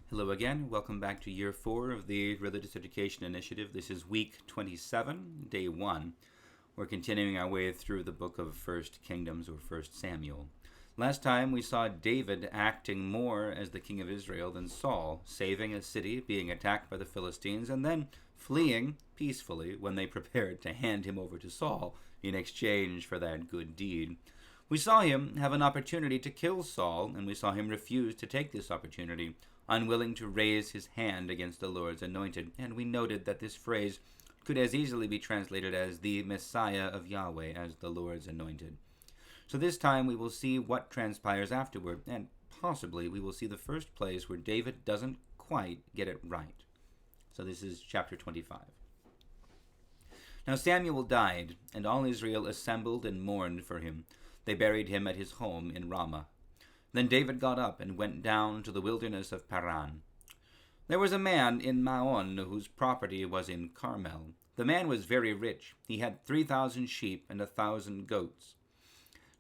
Hello again. Welcome back to Year 4 of the Religious Education Initiative. This is week 27, day 1. We're continuing our way through the book of 1st Kingdoms or 1st Samuel. Last time we saw David acting more as the king of Israel than Saul, saving a city being attacked by the Philistines and then fleeing peacefully when they prepared to hand him over to Saul in exchange for that good deed. We saw him have an opportunity to kill Saul, and we saw him refuse to take this opportunity, unwilling to raise his hand against the Lord's anointed. And we noted that this phrase could as easily be translated as the Messiah of Yahweh, as the Lord's anointed. So this time we will see what transpires afterward, and possibly we will see the first place where David doesn't quite get it right. So this is chapter 25. Now Samuel died, and all Israel assembled and mourned for him. They buried him at his home in Ramah. Then David got up and went down to the wilderness of Paran. There was a man in Maon whose property was in Carmel. The man was very rich. He had 3,000 sheep and 1,000 goats.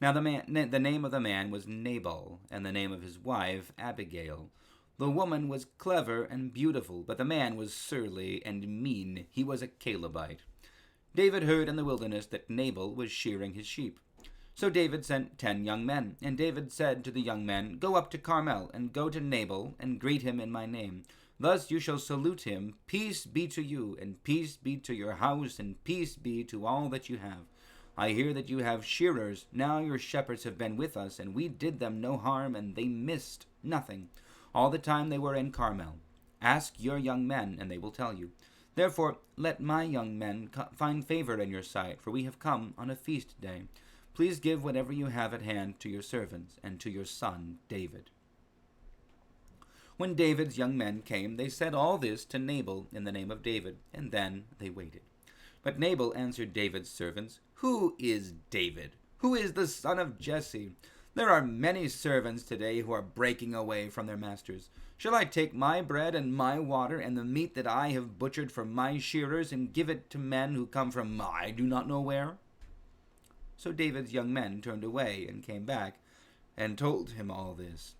Now the name of the man was Nabal, and the name of his wife Abigail. The woman was clever and beautiful, but the man was surly and mean. He was a Calebite. David heard in the wilderness that Nabal was shearing his sheep. So David sent 10 young men, and David said to the young men, "Go up to Carmel, and go to Nabal, and greet him in my name. Thus you shall salute him, 'Peace be to you, and peace be to your house, and peace be to all that you have. I hear that you have shearers. Now your shepherds have been with us, and we did them no harm, and they missed nothing all the time they were in Carmel. Ask your young men, and they will tell you. Therefore let my young men find favor in your sight, for we have come on a feast day. Please give whatever you have at hand to your servants and to your son David." When David's young men came, they said all this to Nabal in the name of David, and then they waited. But Nabal answered David's servants, "Who is David? Who is the son of Jesse? There are many servants today who are breaking away from their masters. Shall I take my bread and my water and the meat that I have butchered for my shearers and give it to men who come from I do not know where?" So David's young men turned away and came back and told him all this.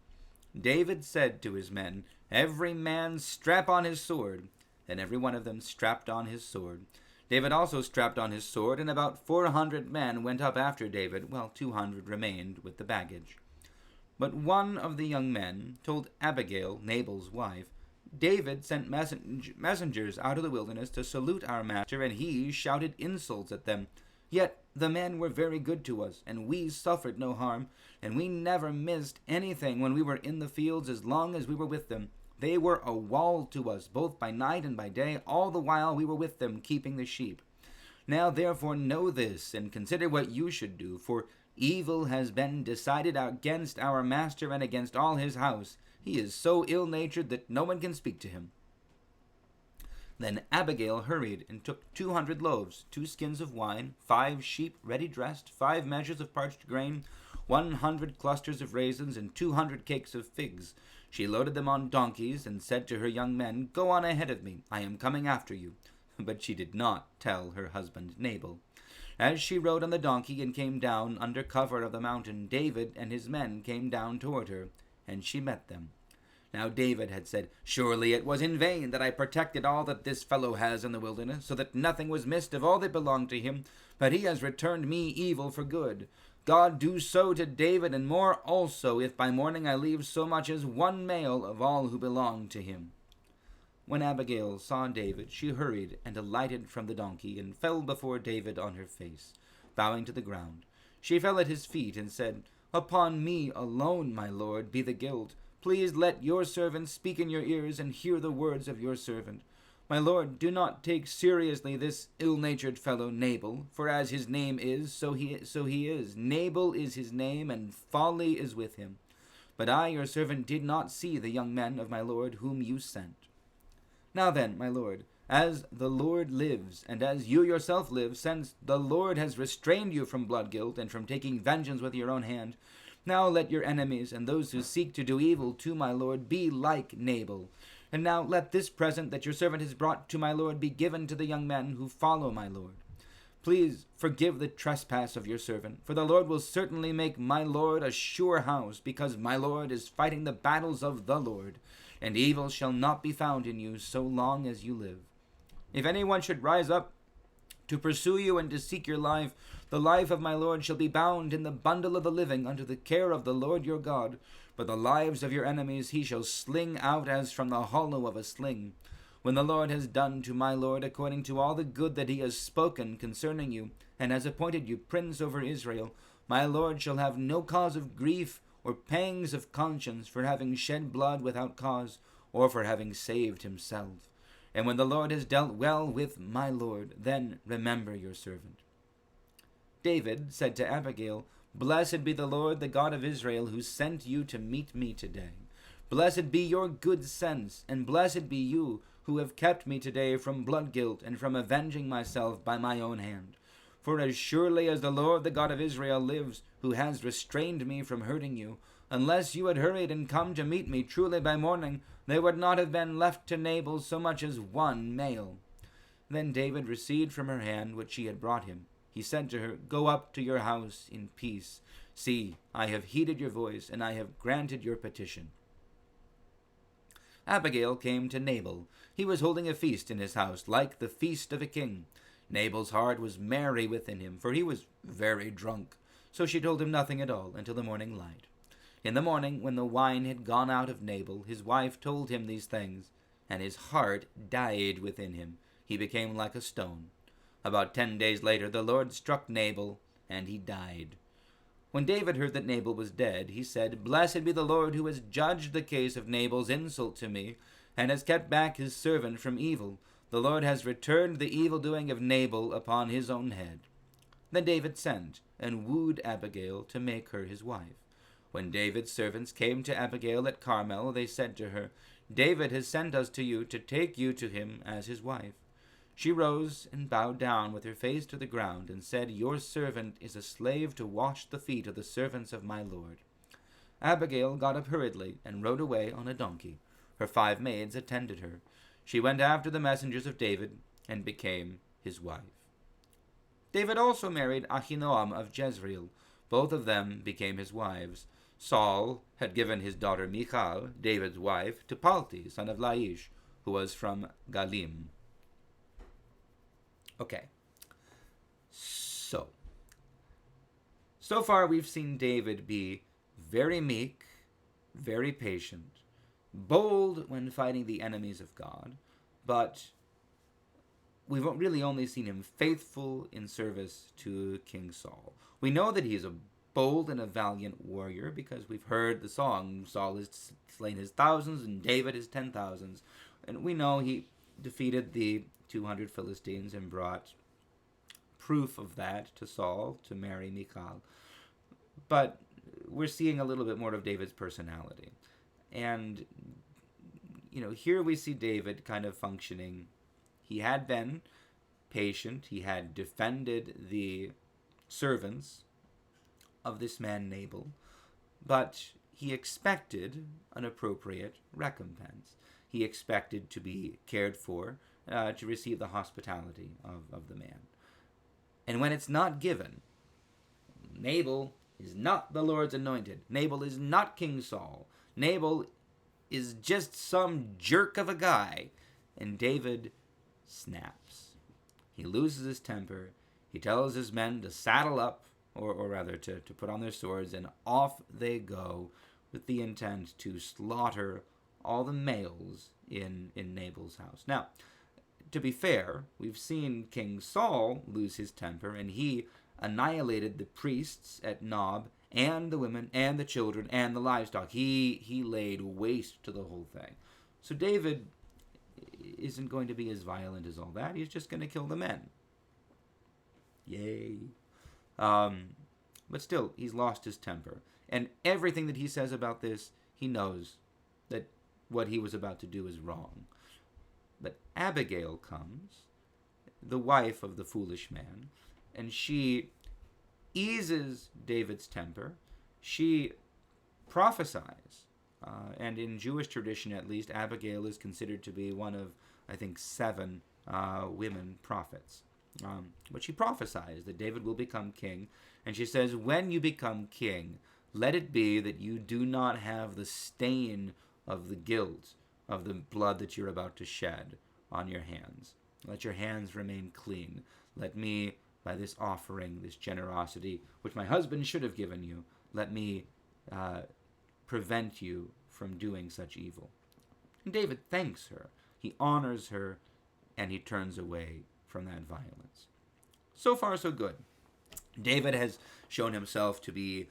David said to his men, "Every man strap on his sword." Then every one of them strapped on his sword. David also strapped on his sword, and about 400 men went up after David, while 200 remained with the baggage. But one of the young men told Abigail, Nabal's wife, "David sent messengers out of the wilderness to salute our master, and he shouted insults at them. Yet the men were very good to us, and we suffered no harm, and we never missed anything when we were in the fields as long as we were with them. They were a wall to us, both by night and by day, all the while we were with them, keeping the sheep. Now therefore know this, and consider what you should do, for evil has been decided against our master and against all his house. He is so ill-natured that no one can speak to him." Then Abigail hurried and took 200 loaves, 2 skins of wine, 5 sheep ready dressed, 5 measures of parched grain, 100 clusters of raisins, and 200 cakes of figs. She loaded them on donkeys and said to her young men, "Go on ahead of me, I am coming after you." But she did not tell her husband Nabal. As she rode on the donkey and came down under cover of the mountain, David and his men came down toward her, and she met them. Now David had said, "Surely it was in vain that I protected all that this fellow has in the wilderness, so that nothing was missed of all that belonged to him, but he has returned me evil for good. God do so to David, and more also, if by morning I leave so much as one male of all who belong to him." When Abigail saw David, she hurried and alighted from the donkey, and fell before David on her face, bowing to the ground. She fell at his feet and said, "Upon me alone, my lord, be the guilt. Please let your servant speak in your ears, and hear the words of your servant. My lord, do not take seriously this ill-natured fellow Nabal, for as his name is, so he is. Nabal is his name, and folly is with him. But I, your servant, did not see the young men of my lord whom you sent. Now then, my lord, as the Lord lives, and as you yourself live, since the Lord has restrained you from blood guilt and from taking vengeance with your own hand, now let your enemies and those who seek to do evil to my lord be like Nabal. And now let this present that your servant has brought to my lord be given to the young men who follow my lord. Please forgive the trespass of your servant, for the Lord will certainly make my lord a sure house, because my lord is fighting the battles of the Lord. and evil shall not be found in you so long as you live. If anyone should rise up to pursue you and to seek your life, the life of my Lord shall be bound in the bundle of the living unto the care of the Lord your God. But the lives of your enemies he shall sling out as from the hollow of a sling. When the Lord has done to my Lord according to all the good that he has spoken concerning you, and has appointed you prince over Israel, my Lord shall have no cause of grief or pangs of conscience for having shed blood without cause, or for having saved himself. And when the Lord has dealt well with my Lord, then remember your servant. David said to Abigail, Blessed be the Lord, the God of Israel, who sent you to meet me today. Blessed be your good sense, and blessed be you, who have kept me today from blood guilt and from avenging myself by my own hand. For as surely as the Lord, the God of Israel, lives, who has restrained me from hurting you, unless you had hurried and come to meet me, truly by morning, there would not have been left to Nabal so much as one male. Then David received from her hand what she had brought him. He said to her, Go up to your house in peace. See, I have heeded your voice, and I have granted your petition. Abigail came to Nabal. He was holding a feast in his house, like the feast of a king. Nabal's heart was merry within him, for he was very drunk. So she told him nothing at all until the morning light. In the morning, when the wine had gone out of Nabal, his wife told him these things, and his heart died within him. He became like a stone. About 10 days later, the Lord struck Nabal, and he died. When David heard that Nabal was dead, he said, Blessed be the Lord who has judged the case of Nabal's insult to me, and has kept back his servant from evil. The Lord has returned the evil-doing of Nabal upon his own head. Then David sent and wooed Abigail to make her his wife. When David's servants came to Abigail at Carmel, they said to her, David has sent us to you to take you to him as his wife. She rose and bowed down with her face to the ground, and said, Your servant is a slave to wash the feet of the servants of my lord. Abigail got up hurriedly, and rode away on a donkey. Her 5 maids attended her. She went after the messengers of David, and became his wife. David also married Ahinoam of Jezreel. Both of them became his wives. Saul had given his daughter Michal, David's wife, to Palti, son of Laish, who was from Galim. Okay, so far we've seen David be very meek, very patient, bold when fighting the enemies of God, but we've really only seen him faithful in service to King Saul. We know that he is a bold and a valiant warrior because we've heard the song, Saul has slain his thousands and David his 10,000s, and we know he defeated the 200 Philistines and brought proof of that to Saul to marry Michal. But we're seeing a little bit more of David's personality. And, here we see David kind of functioning. He had been patient. He had defended the servants of this man Nabal. But he expected an appropriate recompense. He expected to be cared for, to receive the hospitality of the man. And when it's not given, Nabal is not the Lord's anointed. Nabal is not King Saul. Nabal is just some jerk of a guy. And David snaps. He loses his temper. He tells his men to saddle up, or rather to put on their swords, and off they go with the intent to slaughter all the males in Nabal's house. Now, to be fair, we've seen King Saul lose his temper, and he annihilated the priests at Nob, and the women, and the children, and the livestock. He laid waste to the whole thing. So David isn't going to be as violent as all that. He's just going to kill the men. Yay. But still, he's lost his temper. And everything that he says about this, he knows that what he was about to do is wrong. But Abigail comes, the wife of the foolish man, and she eases David's temper. She prophesies. And in Jewish tradition, at least, Abigail is considered to be one of, I think, 7 women prophets. But she prophesies that David will become king. And she says, when you become king, let it be that you do not have the stain of the guilt of the blood that you're about to shed on your hands. Let your hands remain clean. Let me, by this offering, this generosity, which my husband should have given you, let me prevent you from doing such evil. And David thanks her. He honors her, and he turns away from that violence. So far, so good. David has shown himself to be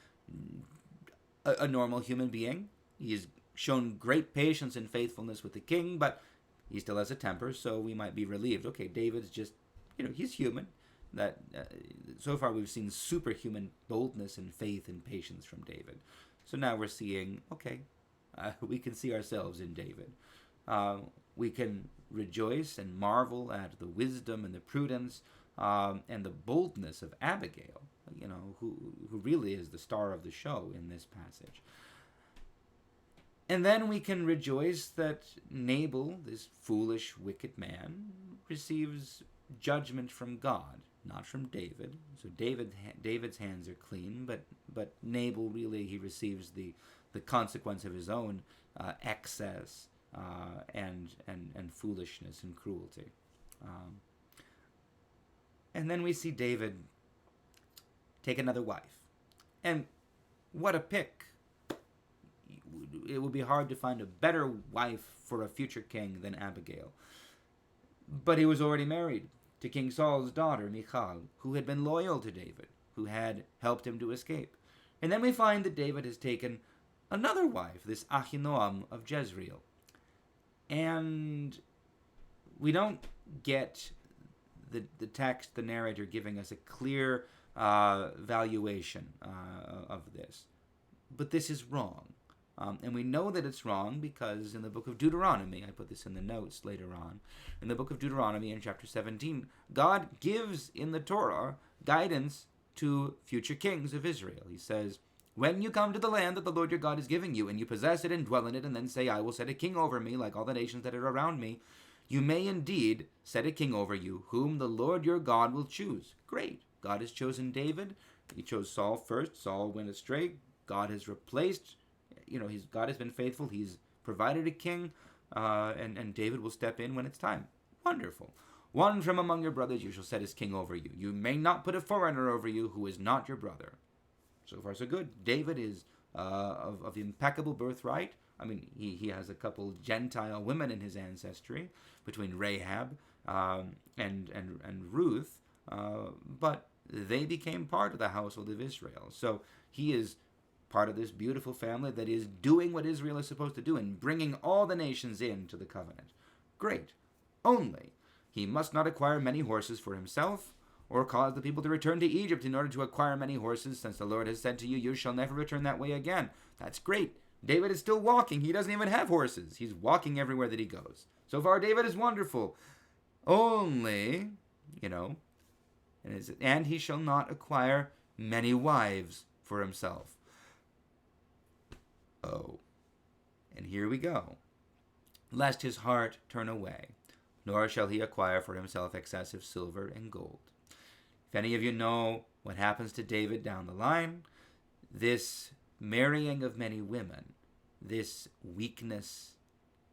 a normal human being. He has shown great patience and faithfulness with the king, but he still has a temper, so we might be relieved. Okay, David's just, he's human. That so far we've seen superhuman boldness and faith and patience from David. So now we're seeing, we can see ourselves in David. We can rejoice and marvel at the wisdom and the prudence and the boldness of Abigail, who really is the star of the show in this passage. And then we can rejoice that Nabal, this foolish, wicked man, receives judgment from God, not from David. So David's hands are clean, but Nabal really, he receives the consequence of his own excess and foolishness and cruelty. And then we see David take another wife. And what a pick. It would be hard to find a better wife for a future king than Abigail. But he was already married to King Saul's daughter, Michal, who had been loyal to David, who had helped him to escape. And then we find that David has taken another wife, this Ahinoam of Jezreel. And we don't get the text, the narrator, giving us a clear valuation of this. But this is wrong. And we know that it's wrong because in the book of Deuteronomy, I put this in the notes later on, in the book of Deuteronomy in chapter 17, God gives in the Torah guidance to future kings of Israel. He says, when you come to the land that the Lord your God is giving you, and you possess it and dwell in it, and then say, I will set a king over me, like all the nations that are around me, you may indeed set a king over you, whom the Lord your God will choose. Great. God has chosen David. He chose Saul first. Saul went astray. God has replaced, God has been faithful. He's provided a king, and David will step in when it's time. Wonderful. One from among your brothers you shall set as king over you. You may not put a foreigner over you who is not your brother. So far, so good. David is of impeccable birthright. I mean, he has a couple Gentile women in his ancestry, between Rahab and Ruth, but they became part of the household of Israel. So he is part of this beautiful family that is doing what Israel is supposed to do and bringing all the nations into the covenant. Great. Only he must not acquire many horses for himself, or cause the people to return to Egypt in order to acquire many horses, since the Lord has said to you, you shall never return that way again. That's great. David is still walking. He doesn't even have horses. He's walking everywhere that he goes. So far, David is wonderful. Only, and he shall not acquire many wives for himself. Oh, and here we go. Lest his heart turn away, nor shall he acquire for himself excessive silver and gold. If any of you know what happens to David down the line, this marrying of many women, this weakness,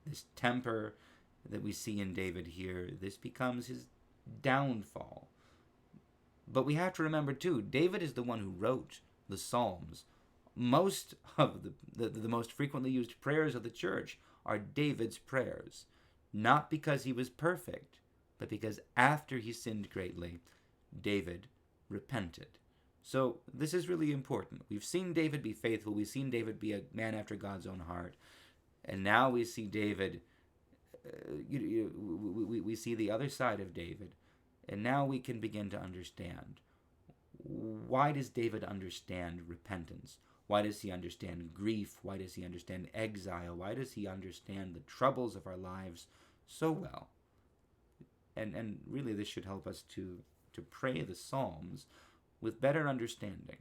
this temper that we see in David here, this becomes his downfall. But we have to remember too, David is the one who wrote the Psalms. Most of the most frequently used prayers of the church are David's prayers. Not because he was perfect, but because after he sinned greatly, David repented. So this is really important. We've seen David be faithful. We've seen David be a man after God's own heart. And now we see David, we see the other side of David. And now we can begin to understand. Why does David understand repentance? Why does he understand grief? Why does he understand exile? Why does he understand the troubles of our lives so well? And really this should help us to pray the Psalms with better understanding,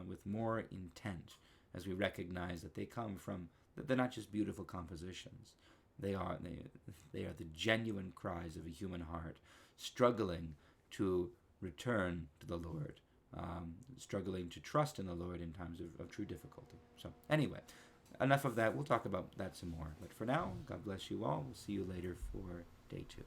with more intent, as we recognize that they come from, they're not just beautiful compositions. They are the genuine cries of a human heart, struggling to return to the Lord, struggling to trust in the Lord in times of true difficulty. So anyway, enough of that. We'll talk about that some more. But for now, God bless you all. We'll see you later for day 2.